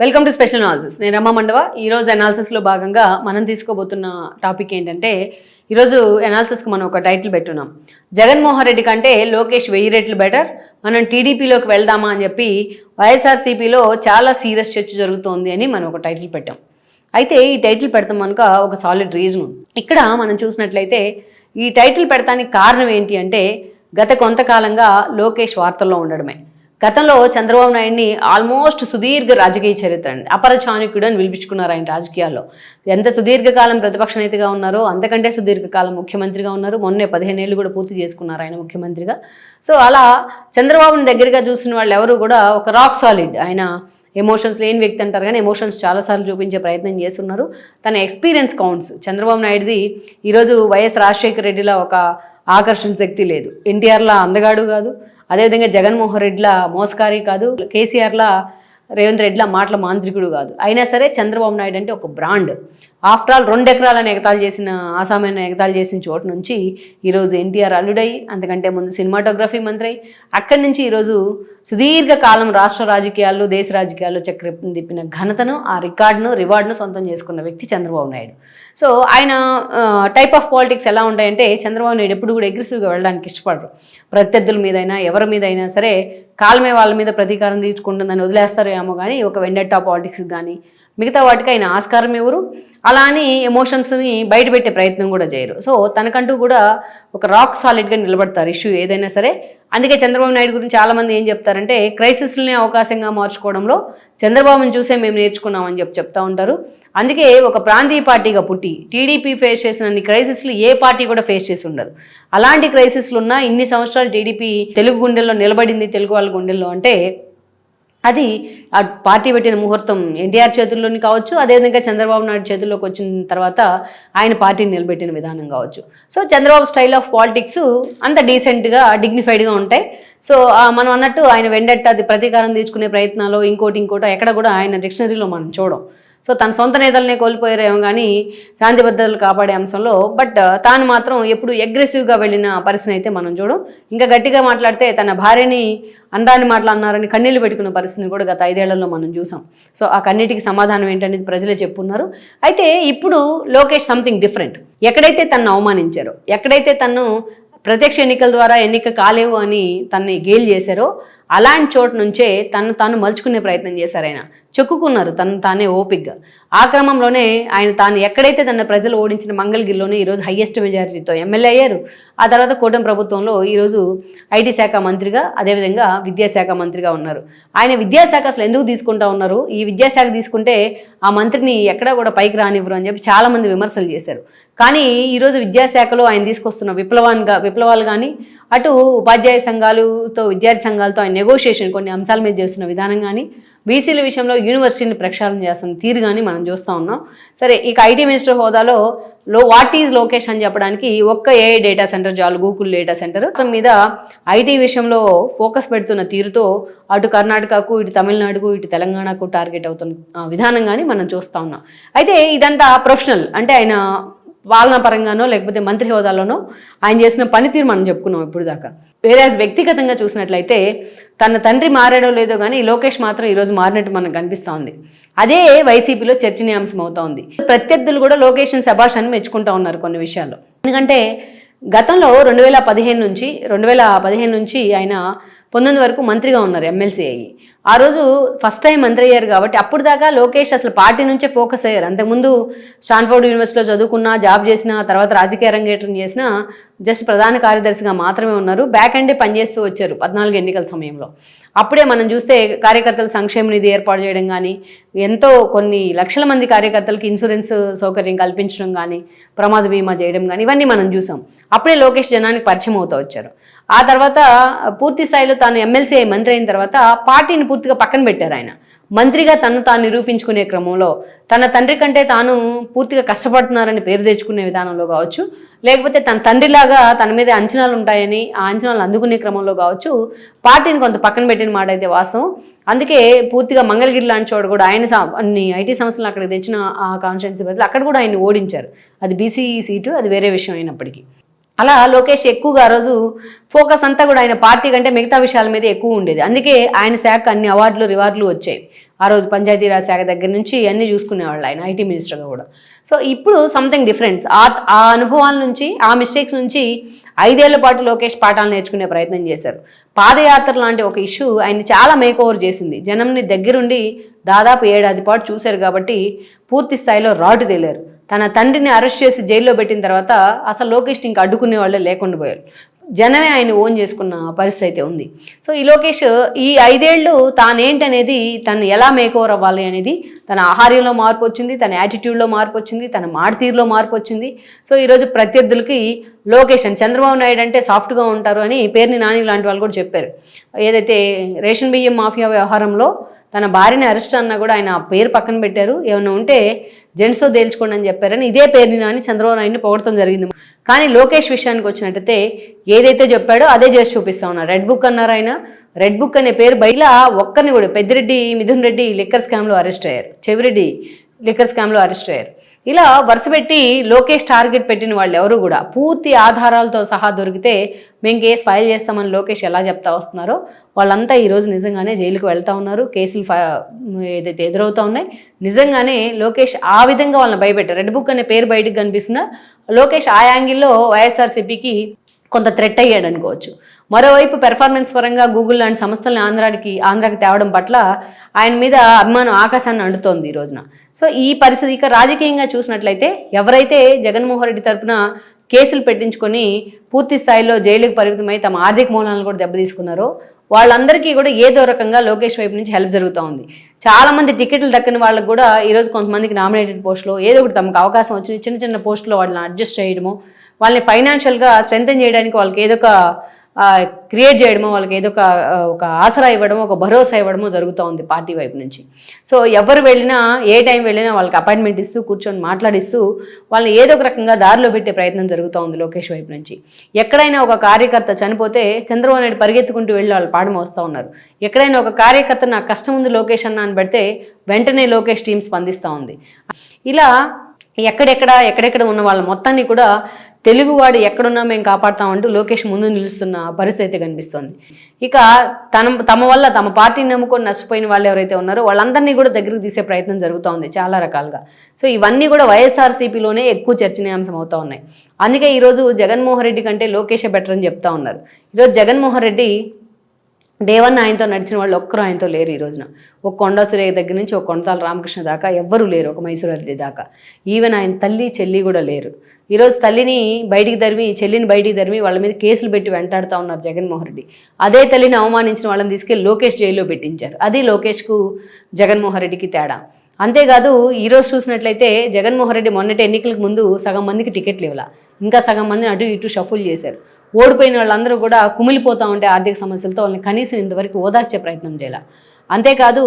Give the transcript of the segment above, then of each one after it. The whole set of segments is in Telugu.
Welcome to special analysis. నేను రమ్మ మండవ. ఈరోజు అనాలిసిస్లో భాగంగా మనం తీసుకోబోతున్న టాపిక్ ఏంటంటే, ఈరోజు అనాలిసిస్కి మనం ఒక టైటిల్ పెట్టున్నాం, జగన్మోహన్ రెడ్డి కంటే లోకేష్ 1000 రెట్లు బెటర్, మనం టీడీపీలోకి వెళ్దామా అని చెప్పి వైఎస్ఆర్సీపీలో చాలా సీరియస్ చర్చ జరుగుతోంది అని మనం ఒక టైటిల్ పెట్టాం. అయితే ఈ టైటిల్ పెడతాం కనుక ఒక సాలిడ్ రీజన్ ఉంది. ఇక్కడ మనం చూసినట్లయితే ఈ టైటిల్ పెడతానికి కారణం ఏంటి అంటే, గత కొంతకాలంగా లోకేష్ వార్తల్లో ఉండడమే. గతంలో చంద్రబాబు నాయుడిని ఆల్మోస్ట్ సుదీర్ఘ రాజకీయ చరిత్ర అండి, అపర చాణక్యుడు అని పిలిపించుకున్నారు ఆయన రాజకీయాల్లో. ఎంత సుదీర్ఘకాలం ప్రతిపక్ష నేతగా ఉన్నారో అంతకంటే సుదీర్ఘకాలం ముఖ్యమంత్రిగా ఉన్నారు. మొన్నే 15 ఏళ్ళు కూడా పూర్తి చేసుకున్నారు ఆయన ముఖ్యమంత్రిగా. సో అలా చంద్రబాబుని దగ్గరగా చూసిన వాళ్ళు ఎవరు కూడా ఒక రాక్ సాలిడ్, ఆయన ఎమోషన్స్ లేని వ్యక్తి అంటారు కానీ ఎమోషన్స్ చాలాసార్లు చూపించే ప్రయత్నం చేస్తున్నారు. తన ఎక్స్పీరియన్స్ కౌంట్స్. చంద్రబాబు నాయుడుది ఈరోజు వైఎస్ రాజశేఖర రెడ్డిలా ఒక ఆకర్షణ శక్తి లేదు, ఎన్టీఆర్లా అందగాడు కాదు, అదేవిధంగా జగన్మోహన్ రెడ్డిలా మోసకారి కాదు, కేసీఆర్లా రేవంత్ రెడ్డిలా మాటల మాంత్రికుడు కాదు. అయినా సరే చంద్రబాబు నాయుడు అంటే ఒక బ్రాండ్. ఆఫ్టర్ ఆల్ 2 ఎకరాలను ఎగతాళి చేసిన, ఆసామైన ఎగతాళి చేసిన చోటు నుంచి ఈరోజు ఎన్టీఆర్ అల్లుడయి, అంతకంటే ముందు సినిమాటోగ్రఫీ మంత్రి అయి, అక్కడి నుంచి ఈరోజు సుదీర్ఘకాలం రాష్ట్ర రాజకీయాల్లో దేశ రాజకీయాల్లో చక్రం తిప్పిన ఘనతను, ఆ రివార్డును సొంతం చేసుకున్న వ్యక్తి చంద్రబాబు నాయుడు. సో ఆయన టైప్ ఆఫ్ పాలిటిక్స్ ఎలా ఉంటాయంటే, చంద్రబాబు నాయుడు ఎప్పుడు కూడా అగ్రెసివ్గా వెళ్ళడానికి ఇష్టపడరు. ప్రత్యర్థుల మీదైనా ఎవరి మీద అయినా సరే కాలమే వాళ్ళ మీద ప్రతీకారం తీర్చుకుంటుందని వదిలేస్తారు ఏమో కానీ, ఒక వెండెట్టా పాలిటిక్స్ కానీ మిగతా వాటికి ఆయన ఆస్కారం ఎవరు, అలా అని ఎమోషన్స్ని బయటపెట్టే ప్రయత్నం కూడా చేయరు. సో తనకంటూ కూడా ఒక రాక్ సాలిడ్గా నిలబడతారు ఇష్యూ ఏదైనా సరే. అందుకే చంద్రబాబు నాయుడు గురించి చాలామంది ఏం చెప్తారంటే, క్రైసిస్ని అవకాశంగా మార్చుకోవడంలో చంద్రబాబుని చూసే మేము నేర్చుకున్నామని చెప్తూ ఉంటారు. అందుకే ఒక ప్రాంతీయ పార్టీగా పుట్టి టీడీపీ ఫేస్ చేసిన క్రైసిస్లు ఏ పార్టీ కూడా ఫేస్ చేసి ఉండదు. అలాంటి క్రైసిస్లు ఉన్నా ఇన్ని సంవత్సరాలు టీడీపీ తెలుగు గుండెల్లో నిలబడింది, తెలుగు వాళ్ళ గుండెల్లో అంటే అది ఆ పార్టీ పెట్టిన ముహూర్తం ఎన్టీఆర్ చేతుల్లోని కావచ్చు, అదేవిధంగా చంద్రబాబు నాయుడు చేతుల్లోకి వచ్చిన తర్వాత ఆయన పార్టీని నిలబెట్టిన విధానం కావచ్చు. So Chandrababu style of politics అంత డీసెంట్గా డిగ్నిఫైడ్గా ఉంటాయి. సో మనం అన్నట్టు ఆయన వెండెట్ట అది ప్రతీకారం తీర్చుకునే ప్రయత్నాలు ఇంకోటి ఎక్కడ కూడా ఆయన డిక్షనరీలో మనం చూడం. సో తన సొంత నేతలనే కోల్పోయారేమో కానీ శాంతి భద్రతలు కాపాడే అంశంలో, బట్ తాను మాత్రం ఎప్పుడు అగ్రెసివ్గా వెళ్ళిన పరిస్థితిని అయితే మనం చూడం. ఇంకా గట్టిగా మాట్లాడితే తన భార్యని అనరాని మాటలు అన్నారని కన్నీళ్లు పెట్టుకున్న పరిస్థితిని కూడా గత 5 ఏళ్లలో మనం చూసాం. సో ఆ కన్నీటికి సమాధానం ఏంటనేది ప్రజలే చెప్పున్నారు. అయితే ఇప్పుడు లోకేష్ సంథింగ్ డిఫరెంట్. ఎక్కడైతే తనను అవమానించారో, ఎక్కడైతే తను ప్రత్యక్ష ఎన్నికల ద్వారా ఎన్నిక కాలేవు అని తనని గేలు చేశారో, అలాంటి చోటు నుంచే తాను మలుచుకునే ప్రయత్నం చేశారు. ఆయన చెక్కుకున్నారు తను తానే ఓపిక్గా. ఆ క్రమంలోనే ఆయన తాను ఎక్కడైతే తన ప్రజలు ఓడించిన మంగళగిరిలోనే ఈరోజు హయ్యెస్ట్ మెజారిటీతో ఎమ్మెల్యే అయ్యారు. ఆ తర్వాత కూటమి ప్రభుత్వంలో ఈరోజు ఐటీ శాఖ మంత్రిగా, అదేవిధంగా విద్యాశాఖ మంత్రిగా ఉన్నారు. ఆయన విద్యాశాఖ అసలు ఎందుకు తీసుకుంటా ఉన్నారు, ఈ విద్యాశాఖ తీసుకుంటే ఆ మంత్రిని ఎక్కడా కూడా పైకి రానివ్వరు అని చెప్పి చాలామంది విమర్శలు చేశారు. కానీ ఈరోజు విద్యాశాఖలో ఆయన తీసుకొస్తున్న విప్లవాలు కానీ, అటు ఉపాధ్యాయ సంఘాలతో విద్యార్థి సంఘాలతో ఆయన నెగోషియేషన్ కొన్ని అంశాల మీద చేస్తున్న విధానం కానీ, బీసీల విషయంలో యూనివర్సిటీని ప్రక్షాళన చేస్తున్న తీరు కానీ మనం చూస్తూ ఉన్నాం. సరే, ఇక ఐటీ మినిస్టర్ హోదాలో వాట్ ఈజ్ లోకేష్ అని చెప్పడానికి ఒక్క ఏఐ డేటా సెంటర్ చాలు, గూగుల్ డేటా సెంటర్ మీద ఐటీ విషయంలో ఫోకస్ పెడుతున్న తీరుతో అటు కర్ణాటకకు, ఇటు తమిళనాడుకు, ఇటు తెలంగాణకు టార్గెట్ అవుతున్న విధానం కానీ మనం చూస్తూ ఉన్నాం. అయితే ఇదంతా ప్రొఫెషనల్, అంటే ఆయన పాలనా పరంగానో లేకపోతే మంత్రి హోదాలోనో ఆయన చేసిన పనితీరు మనం చెప్పుకున్నాం ఇప్పుడు దాకా. వేరే వ్యక్తిగతంగా చూసినట్లయితే తన తండ్రి మారాడో లేదో కానీ లోకేష్ మాత్రం ఈరోజు మారినట్టు మనకు కనిపిస్తూ ఉంది. అదే వైసీపీలో చర్చనీయాంశం అవుతా ఉంది. ప్రత్యర్థులు కూడా లోకేష్ని శభాష్ అని మెచ్చుకుంటూ ఉన్నారు కొన్ని విషయాల్లో. ఎందుకంటే గతంలో 2015 నుంచి ఆయన 19 వరకు మంత్రిగా ఉన్నారు, ఎమ్మెల్సీ అయ్యి. ఆ రోజు ఫస్ట్ టైం మంత్రి అయ్యారు కాబట్టి అప్పుడు దాకా లోకేష్ అసలు పార్టీ నుంచే ఫోకస్ అయ్యారు. అంతకుముందు స్టాన్ఫోర్డ్ యూనివర్సిటీలో చదువుకున్నా, జాబ్ చేసిన, తర్వాత రాజకీయ రంగేట్రం చేసిన జస్ట్ ప్రధాన కార్యదర్శిగా మాత్రమే ఉన్నారు. బ్యాక్ అండే పనిచేస్తూ వచ్చారు 14 ఎన్నికల సమయంలో. అప్పుడే మనం చూస్తే కార్యకర్తల సంక్షేమ నిధి ఏర్పాటు చేయడం కానీ, ఎంతో కొన్ని లక్షల మంది కార్యకర్తలకి ఇన్సూరెన్స్ సౌకర్యం కల్పించడం కానీ, ప్రమాద బీమా చేయడం కానీ, ఇవన్నీ మనం చూసాం. అప్పుడే లోకేష్ జనానికి పరిచయం అవుతూ వచ్చారు. ఆ తర్వాత పూర్తి స్థాయిలో తాను ఎమ్మెల్సీ అయి మంత్రి అయిన తర్వాత పార్టీని పూర్తిగా పక్కన పెట్టారు. ఆయన మంత్రిగా తాను నిరూపించుకునే క్రమంలో తన తండ్రి కంటే తాను పూర్తిగా కష్టపడుతున్నారని పేరు తెచ్చుకునే విధానంలో కావచ్చు, లేకపోతే తన తండ్రిలాగా తన మీద అంచనాలు ఉంటాయని ఆ అంచనాలు అందుకునే క్రమంలో కావచ్చు, పార్టీని కొంత పక్కన పెట్టిన మాట అయితే వాస్తవం. అందుకే పూర్తిగా మంగళగిరి లాంటి చోట కూడా ఆయన అన్ని ఐటీ సంస్థలు అక్కడికి తెచ్చిన ఆ కాన్స్టిట్యున్సీ బదులు అక్కడ కూడా ఆయన ఓడించారు. అది బీసీ సీటు, అది వేరే విషయం అయినప్పటికీ. అలా లోకేష్ ఎక్కువగా ఆ రోజు ఫోకస్ అంతా కూడా ఆయన పార్టీ కంటే మిగతా విషయాల మీద ఎక్కువ ఉండేది. అందుకే ఆయన శాఖ అన్ని అవార్డులు రివార్డులు వచ్చాయి. ఆ రోజు పంచాయతీరాజ్ శాఖ దగ్గర నుంచి అన్నీ చూసుకునేవాళ్ళు ఆయన ఐటీ మినిస్టర్గా కూడా. సో ఇప్పుడు సంథింగ్ డిఫరెన్స్. ఆ అనుభవాల నుంచి, ఆ మిస్టేక్స్ నుంచి 5 ఏళ్ల పాటు లోకేష్ పాఠాలు నేర్చుకునే ప్రయత్నం చేశారు. పాదయాత్ర లాంటి ఒక ఇష్యూ ఆయన్ని చాలా మేక్ ఓవర్ చేసింది. జనంని దగ్గరుండి దాదాపు 7 ఏడాది పాటు చూశారు కాబట్టి పూర్తి స్థాయిలో రాటు తేలారు. తన తండ్రిని అరెస్ట్ చేసి జైల్లో పెట్టిన తర్వాత అసలు లోకేష్ని ఇంకా అడ్డుకునే వాళ్ళే లేకుండా పోయారు. జనమే ఆయన ఓన్ చేసుకున్న పరిస్థితి అయితే ఉంది. సో ఈ లోకేష్ ఈ 5 ఏళ్ళు తానేంటనేది, తను ఎలా మేకోవర్ అవ్వాలి అనేది, తన ఆహార్యంలో మార్పు వచ్చింది, తన యాటిట్యూడ్లో మార్పు వచ్చింది, తన మాటతీరులో మార్పు వచ్చింది. సో ఈరోజు ప్రత్యర్థులకి లోకేష్ అని, చంద్రబాబు నాయుడు అంటే సాఫ్ట్గా ఉంటారు అని పేర్ని నాని లాంటి వాళ్ళు కూడా చెప్పారు. ఏదైతే రేషన్ బియ్యం మాఫియా వ్యవహారంలో తన భార్యని అరెస్ట్ అన్నా కూడా ఆయన పేరు పక్కన పెట్టారు. ఏమైనా ఉంటే జెంట్స్తో తేల్చుకోండి అని చెప్పారని ఇదే పేరుని నాని చంద్రబాబు నాయుడిని పొగడటం జరిగింది. కానీ లోకేష్ విషయానికి వచ్చినట్టయితే ఏదైతే చెప్పాడో అదే చేసి చూపిస్తా ఉన్నారు. రెడ్ బుక్ అన్నారు ఆయన. రెడ్ బుక్ అనే పేరు బయట ఒక్కరిని కూడా, పెద్దిరెడ్డి మిథున్ రెడ్డి లిక్కర్ స్కామ్లో అరెస్ట్ అయ్యారు, చెవిరెడ్డి లిక్కర్ స్కామ్లో అరెస్ట్ అయ్యారు. ఇలా వరుసపెట్టి లోకేష్ టార్గెట్ పెట్టిన వాళ్ళు ఎవరు కూడా పూర్తి ఆధారాలతో సహా దొరికితే మేము కేసు ఫైల్ చేస్తామని లోకేష్ ఎలా చెప్తా వస్తున్నారో వాళ్ళంతా ఈరోజు నిజంగానే జైలుకు వెళ్తూ ఉన్నారు. కేసులు ఏదైతే ఎదురవుతూ ఉన్నాయి, నిజంగానే లోకేష్ ఆ విధంగా వాళ్ళని భయపెట్టారు. రెడ్ బుక్ అనే పేరు బయటకు కనిపిస్తున్నా లోకేష్ ఆ యాంగిల్లో వైఎస్ఆర్సీపీకి కొంత థ్రెట్ అయ్యాడు అనుకోవచ్చు. మరోవైపు పెర్ఫార్మెన్స్ పరంగా గూగుల్ లాంటి సంస్థలను ఆంధ్రాకి తేవడం పట్ల ఆయన మీద అభిమానం ఆకాశాన్ని అంటుతోంది ఈ రోజున. సో ఈ పరిస్థితి ఇక రాజకీయంగా చూసినట్లయితే ఎవరైతే జగన్మోహన్ రెడ్డి తరఫున కేసులు పెట్టించుకొని పూర్తి స్థాయిలో జైలుకు పరిమితమై తమ ఆర్థిక మూలాలను కూడా దెబ్బతీసుకున్నారో వాళ్ళందరికీ కూడా ఏదో రకంగా లోకేష్ వైపు నుంచి హెల్ప్ జరుగుతూ ఉంది. చాలామంది టికెట్లు దక్కని వాళ్ళకు కూడా ఈరోజు కొంతమందికి నామినేటెడ్ పోస్టులో ఏదో ఒకటి తమకు అవకాశం వచ్చింది, చిన్న చిన్న పోస్టులో వాళ్ళని అడ్జస్ట్ చేయడము, వాళ్ళని ఫైనాన్షియల్గా స్ట్రెంథెన్ చేయడానికి వాళ్ళకి ఏదో ఒక క్రియేట్ చేయడమో, వాళ్ళకి ఏదో ఒక ఆసరా ఇవ్వడమో, ఒక భరోసా ఇవ్వడమో జరుగుతూ ఉంది పార్టీ వైపు నుంచి. సో ఎవరు వెళ్ళినా, ఏ టైం వెళ్ళినా వాళ్ళకి అపాయింట్మెంట్ ఇస్తూ కూర్చొని మాట్లాడిస్తూ వాళ్ళని ఏదో ఒక రకంగా దారిలో పెట్టే ప్రయత్నం జరుగుతూ ఉంది లోకేష్ వైపు నుంచి. ఎక్కడైనా ఒక కార్యకర్త చనిపోతే చంద్రబాబు నాయుడు పరిగెత్తుకుంటూ వెళ్ళి వాళ్ళు పాడమ వస్తూ ఉన్నారు. ఎక్కడైనా ఒక కార్యకర్త నాకు కష్టం ఉంది లోకేష్ అన్న అని పెడితే వెంటనే లోకేష్ టీం స్పందిస్తూ ఉంది. ఇలా ఎక్కడెక్కడ ఉన్న వాళ్ళ మొత్తాన్ని కూడా తెలుగువాడు ఎక్కడున్నా మేము కాపాడుతామంటూ లోకేష్ ముందు నిలుస్తున్న పరిస్థితి అయితే కనిపిస్తోంది. ఇక తమ వల్ల తమ పార్టీని నమ్ముకొని నష్టపోయిన వాళ్ళు ఎవరైతే ఉన్నారో వాళ్ళందరినీ కూడా దగ్గరికి తీసే ప్రయత్నం జరుగుతూ ఉంది చాలా రకాలుగా. సో ఇవన్నీ కూడా వైఎస్ఆర్సీపీలోనే ఎక్కువ చర్చనీయాంశం అవుతూ ఉన్నాయి. అందుకే ఈరోజు జగన్మోహన్ రెడ్డి కంటే లోకేషే బెటర్ అని చెప్తా ఉన్నారు. ఈరోజు జగన్మోహన్ రెడ్డి డే 1 ఆయనతో నడిచిన వాళ్ళు ఒక్కరు ఆయనతో లేరు ఈ రోజున. ఒక కొండా సురేఖ దగ్గర నుంచి ఒక కొండతాల రామకృష్ణ దాకా ఎవ్వరూ లేరు, ఒక మైసూరారెడ్డి దాకా. ఈవెన్ ఆయన తల్లి చెల్లి కూడా లేరు. ఈరోజు తల్లిని బయటికి తరిమి, చెల్లిని బయటికి తరిమి వాళ్ళ మీద కేసులు పెట్టి వెంటాడుతూ ఉన్నారు జగన్మోహన్ రెడ్డి. అదే తల్లిని అవమానించిన వాళ్ళని తీసుకెళ్లి లోకేష్ జైల్లో పెట్టించారు. అది లోకేష్కు జగన్మోహన్ రెడ్డికి తేడా. అంతేకాదు ఈరోజు చూసినట్లయితే జగన్మోహన్ రెడ్డి మొన్నటి ఎన్నికలకు ముందు సగం మందికి టికెట్లు ఇవ్వాల, ఇంకా సగం మందిని అటు ఇటు షఫుల్ చేశారు. ఓడిపోయిన వాళ్ళందరూ కూడా కుమిలిపోతూ ఉంటే ఆర్థిక సమస్యలతో వాళ్ళని కనీసం ఇంతవరకు ఓదార్చే ప్రయత్నం చేయాల. అంతేకాదు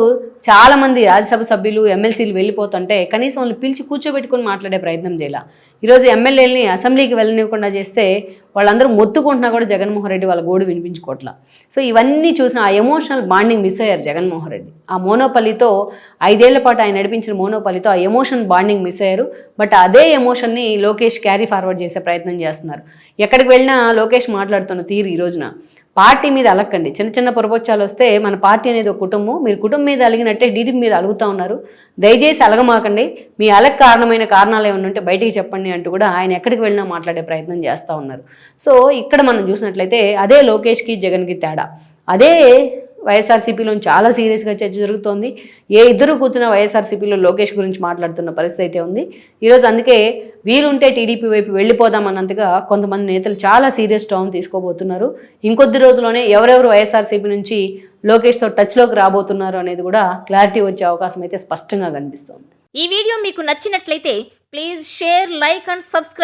చాలామంది రాజ్యసభ సభ్యులు ఎమ్మెల్సీలు వెళ్ళిపోతుంటే కనీసం వాళ్ళని పిలిచి కూర్చోబెట్టుకుని మాట్లాడే ప్రయత్నం చేయాల. ఈరోజు ఎమ్మెల్యేలని అసెంబ్లీకి వెళ్ళనివ్వకుండా చేస్తే వాళ్ళందరూ మొత్తుకుంటున్నా కూడా జగన్మోహన్ రెడ్డి వాళ్ళ గోడు వినిపించుకోవట్లా. సో ఇవన్నీ చూసిన ఆ ఎమోషనల్ బాండింగ్ మిస్ అయ్యారు జగన్మోహన్ రెడ్డి. ఆ మోనోపల్లితో 5 ఏళ్ల పాటు ఆయన నడిపించిన మోనోపల్లితో ఆ ఎమోషన్ బాండింగ్ మిస్ అయ్యారు. బట్ అదే ఎమోషన్ని లోకేష్ క్యారీ ఫార్వర్డ్ చేసే ప్రయత్నం చేస్తున్నారు. ఎక్కడికి వెళ్ళినా లోకేష్ మాట్లాడుతున్న తీరు ఈ రోజున పార్టీ మీద అలక్కండి. చిన్న చిన్న పొరపొచ్చాలు వస్తే మన పార్టీ అనేది ఒక కుటుంబం, మీరు కుటుంబం మీద అలిగినట్టే టీడీపీ మీద అలుగుతూ ఉన్నారు, దయచేసి అలగమాకండి, మీ అలగ కారణమైన కారణాలు ఏమైనా ఉంటే బయటికి చెప్పండి అంటూ కూడా ఆయన ఎక్కడికి వెళ్ళినా మాట్లాడే ప్రయత్నం చేస్తూ ఉన్నారు. సో ఇక్కడ మనం చూసినట్లయితే అదే లోకేష్కి జగన్కి తేడా. అదే వైఎస్ఆర్సీపీలో చాలా సీరియస్గా చర్చ జరుగుతోంది. ఏ ఇద్దరు కూర్చున్న వైఎస్ఆర్సీపీలో లోకేష్ గురించి మాట్లాడుతున్న పరిస్థితి అయితే ఉంది ఈరోజు. అందుకే వీలుంటే టీడీపీ వైపు వెళ్ళిపోదామన్నంతగా కొంతమంది నేతలు చాలా సీరియస్ టర్న్ తీసుకోబోతున్నారు. ఇంకొద్ది రోజుల్లోనే ఎవరెవరు వైఎస్ఆర్సీపీ నుంచి లోకేష్తో టచ్లోకి రాబోతున్నారు అనేది కూడా క్లారిటీ వచ్చే అవకాశం అయితే స్పష్టంగా కనిపిస్తోంది. ఈ వీడియో మీకు నచ్చినట్లయితే please share, like and subscribe.